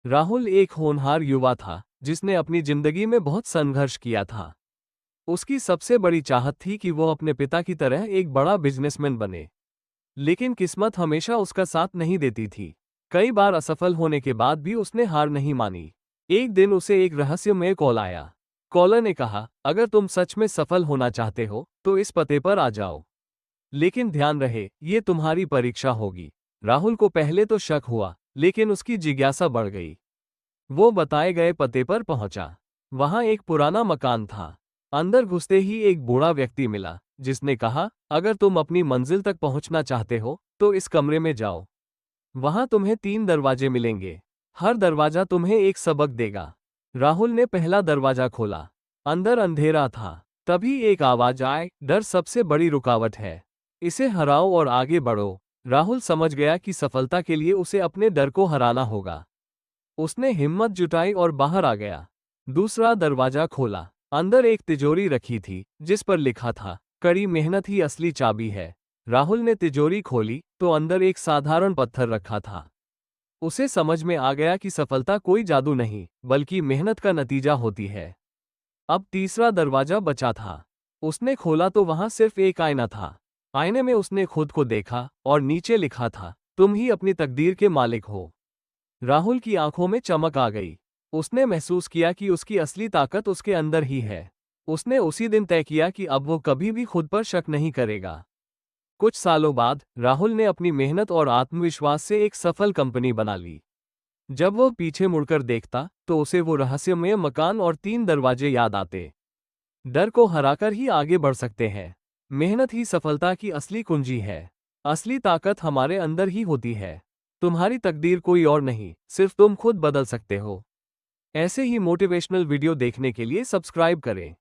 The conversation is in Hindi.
राहुल एक होनहार युवा था जिसने अपनी जिंदगी में बहुत संघर्ष किया था। उसकी सबसे बड़ी चाहत थी कि वो अपने पिता की तरह एक बड़ा बिजनेसमैन बने। लेकिन किस्मत हमेशा उसका साथ नहीं देती थी। कई बार असफल होने के बाद भी उसने हार नहीं मानी। एक दिन उसे एक रहस्यमय कॉल आया। कॉलर ने कहा, अगर तुम सच में सफल होना चाहते हो तो इस पते पर आ जाओ। लेकिन ध्यान रहे, ये तुम्हारी परीक्षा होगी। राहुल को पहले तो शक हुआ, लेकिन उसकी जिज्ञासा बढ़ गई। वो बताए गए पते पर पहुंचा। वहां एक पुराना मकान था। अंदर घुसते ही एक बूढ़ा व्यक्ति मिला, जिसने कहा, अगर तुम अपनी मंजिल तक पहुंचना चाहते हो तो इस कमरे में जाओ। वहां तुम्हें 3 दरवाजे मिलेंगे। हर दरवाजा तुम्हें एक सबक देगा। राहुल ने पहला दरवाजा खोला। अंदर अंधेरा था। तभी एक आवाज आई, डर सबसे बड़ी रुकावट है। इसे हराओ और आगे बढ़ो। राहुल समझ गया कि सफलता के लिए उसे अपने डर को हराना होगा। उसने हिम्मत जुटाई और बाहर आ गया। दूसरा दरवाजा खोला। अंदर एक तिजोरी रखी थी, जिस पर लिखा था, कड़ी मेहनत ही असली चाबी है। राहुल ने तिजोरी खोली तो अंदर एक साधारण पत्थर रखा था। उसे समझ में आ गया कि सफलता कोई जादू नहीं, बल्कि मेहनत का नतीजा होती है। अब तीसरा दरवाजा बचा था। उसने खोला तो वहां सिर्फ एक आईना था। आईने में उसने खुद को देखा और नीचे लिखा था, तुम ही अपनी तकदीर के मालिक हो। राहुल की आंखों में चमक आ गई। उसने महसूस किया कि उसकी असली ताकत उसके अंदर ही है। उसने उसी दिन तय किया कि अब वो कभी भी खुद पर शक नहीं करेगा। कुछ सालों बाद राहुल ने अपनी मेहनत और आत्मविश्वास से एक सफल कंपनी बना ली। जब वो पीछे मुड़कर देखता तो उसे वो रहस्यमय मकान और 3 दरवाजे याद आते। डर को हराकर ही आगे बढ़ सकते हैं। मेहनत ही सफलता की असली कुंजी है। असली ताकत हमारे अंदर ही होती है। तुम्हारी तकदीर कोई और नहीं, सिर्फ तुम खुद बदल सकते हो। ऐसे ही मोटिवेशनल वीडियो देखने के लिए सब्सक्राइब करें।